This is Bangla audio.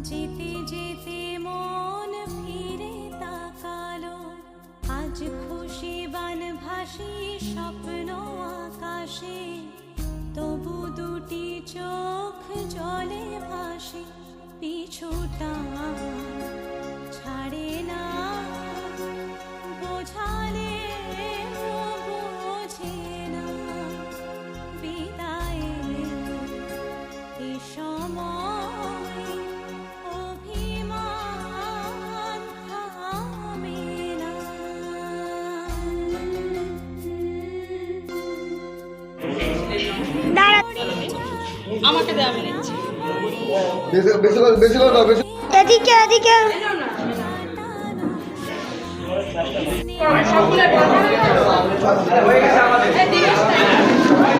যেতে যেতে মন ফিরে তাকালো, আজ খুশি বান ভাসি স্বপ্ন আকাশে, তবু দুটি চোখ জলে ভাসে, পিছুটা ছাড়ে না, বোঝালে বোঝে না, বিদায়ের এ সময় অভিমান থামে না। আমাকে দেওয়া আমি নিচ্ছি। এদিকে এদিকে সবগুলো